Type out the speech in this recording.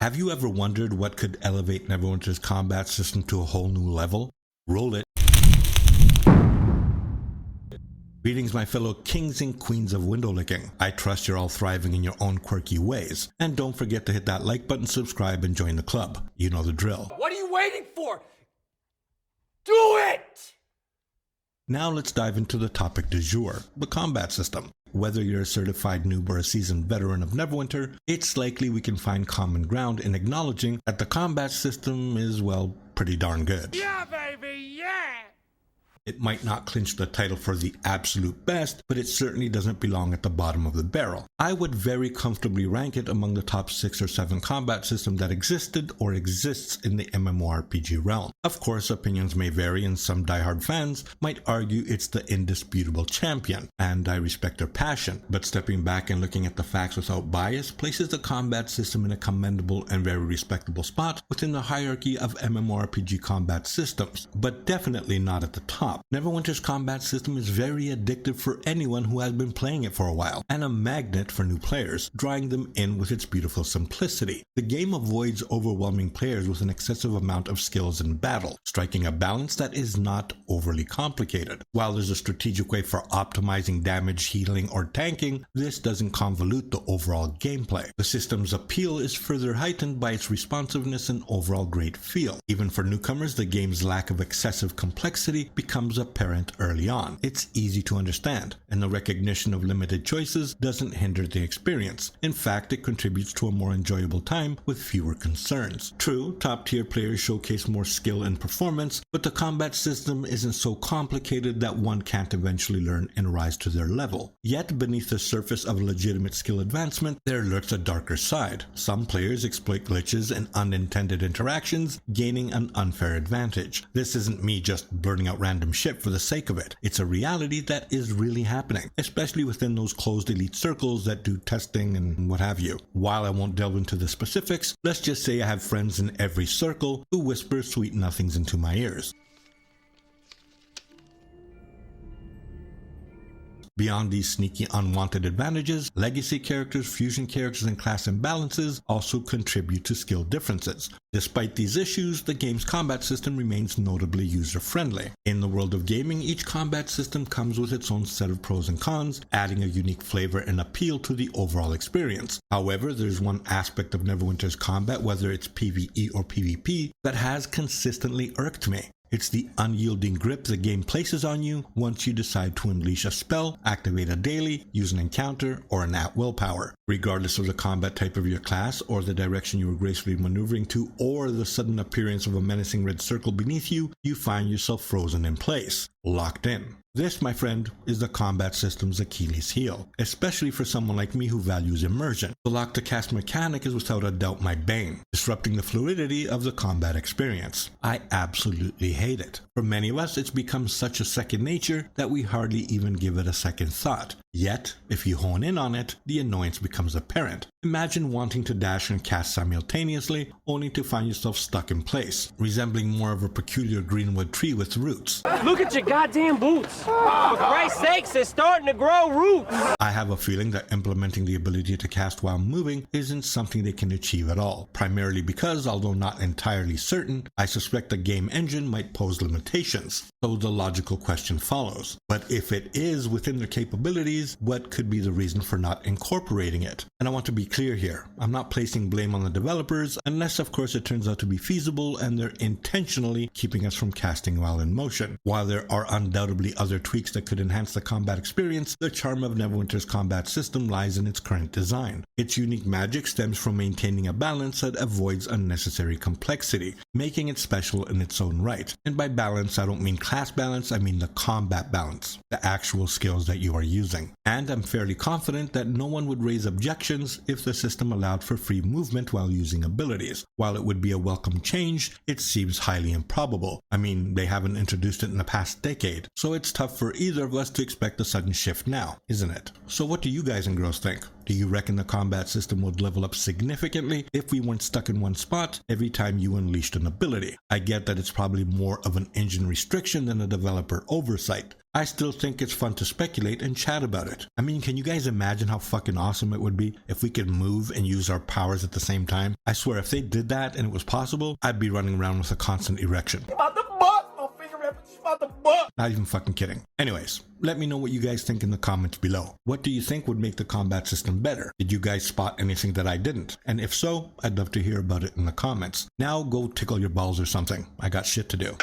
Have you ever wondered what could elevate Neverwinter's combat system to a whole new level? Roll it. Greetings, my fellow kings and queens of window licking. I trust you're all thriving in your own quirky ways. And don't forget to hit that like button, subscribe, and join the club. You know the drill. What are you waiting for? Do it! Now let's dive into the topic du jour, the combat system. Whether you're a certified noob or a seasoned veteran of Neverwinter, it's likely we can find common ground in acknowledging that the combat system is, well, pretty darn good. Yeah, baby, yeah! It might not clinch the title for the absolute best, but it certainly doesn't belong at the bottom of the barrel. I would very comfortably rank it among the top 6 or 7 combat systems that existed or exists in the mmorpg realm. Of course, opinions may vary, and some diehard fans might argue it's the indisputable champion, and I respect their passion, but stepping back and looking at the facts without bias places the combat system in a commendable and very respectable spot within the hierarchy of mmorpg combat systems, but definitely not at the top. Neverwinter's combat system is very addictive for anyone who has been playing it for a while, and a magnet for new players, drawing them in with its beautiful simplicity. The game avoids overwhelming players with an excessive amount of skills in battle, striking a balance that is not overly complicated. While there's a strategic way for optimizing damage, healing, or tanking, this doesn't convolute the overall gameplay. The system's appeal is further heightened by its responsiveness and overall great feel. Even for newcomers, the game's lack of excessive complexity becomes apparent early on. It's easy to understand, and the recognition of limited choices doesn't hinder the experience. In fact, it contributes to a more enjoyable time with fewer concerns. True, top-tier players showcase more skill and performance, but the combat system isn't so complicated that one can't eventually learn and rise to their level. Yet, beneath the surface of legitimate skill advancement, there lurks a darker side. Some players exploit glitches and unintended interactions, gaining an unfair advantage. This isn't me just burning out random shit for the sake of it. It's a reality that is really happening, especially within those closed elite circles that do testing and what have you. While I won't delve into the specifics, let's just say I have friends in every circle who whisper sweet nothings into my ears. Beyond these sneaky unwanted advantages, legacy characters, fusion characters, and class imbalances also contribute to skill differences. Despite these issues, the game's combat system remains notably user-friendly. In the world of gaming, each combat system comes with its own set of pros and cons, adding a unique flavor and appeal to the overall experience. However, there's one aspect of Neverwinter's combat, whether it's PvE or PvP, that has consistently irked me. It's the unyielding grip the game places on you once you decide to unleash a spell, activate a daily, use an encounter, or an at-will power. Regardless of the combat type of your class, or the direction you were gracefully maneuvering to, or the sudden appearance of a menacing red circle beneath you, you find yourself frozen in place, locked in. This, my friend, is the combat system's Achilles heel, especially for someone like me who values immersion. The lock to cast mechanic is without a doubt my bane, disrupting the fluidity of the combat experience. I absolutely hate it. For many of us, it's become such a second nature that we hardly even give it a second thought. Yet, if you hone in on it, the annoyance becomes apparent. Imagine wanting to dash and cast simultaneously, only to find yourself stuck in place, resembling more of a peculiar greenwood tree with roots. Look at your goddamn boots! For Christ's sakes, it's starting to grow roots! I have a feeling that implementing the ability to cast while moving isn't something they can achieve at all, primarily because, although not entirely certain, I suspect the game engine might pose limitations. So the logical question follows. But if it is within their capabilities, what could be the reason for not incorporating it? And I want to be clear here. I'm not placing blame on the developers, unless of course it turns out to be feasible and they're intentionally keeping us from casting while in motion. While there are undoubtedly other tweaks that could enhance the combat experience, the charm of Neverwinter's combat system lies in its current design. Its unique magic stems from maintaining a balance that avoids unnecessary complexity, making it special in its own right. And by balance, I don't mean class balance, I mean the combat balance, the actual skills that you are using. And I'm fairly confident that no one would raise objections if the system allowed for free movement while using abilities. While it would be a welcome change, it seems highly improbable. I mean, they haven't introduced it in the past decade, so it's tough for either of us to expect a sudden shift now, isn't it? So what do you guys and girls think? Do you reckon the combat system would level up significantly if we weren't stuck in one spot every time you unleashed an ability? I get that it's probably more of an engine restriction than a developer oversight. I still think it's fun to speculate and chat about it. I mean, can you guys imagine how fucking awesome it would be if we could move and use our powers at the same time? I swear, if they did that and it was possible, I'd be running around with a constant erection. About the butt, no finger reference, about the butt. Not even fucking kidding. Anyways, let me know what you guys think in the comments below. What do you think would make the combat system better? Did you guys spot anything that I didn't? And if so, I'd love to hear about it in the comments. Now go tickle your balls or something. I got shit to do.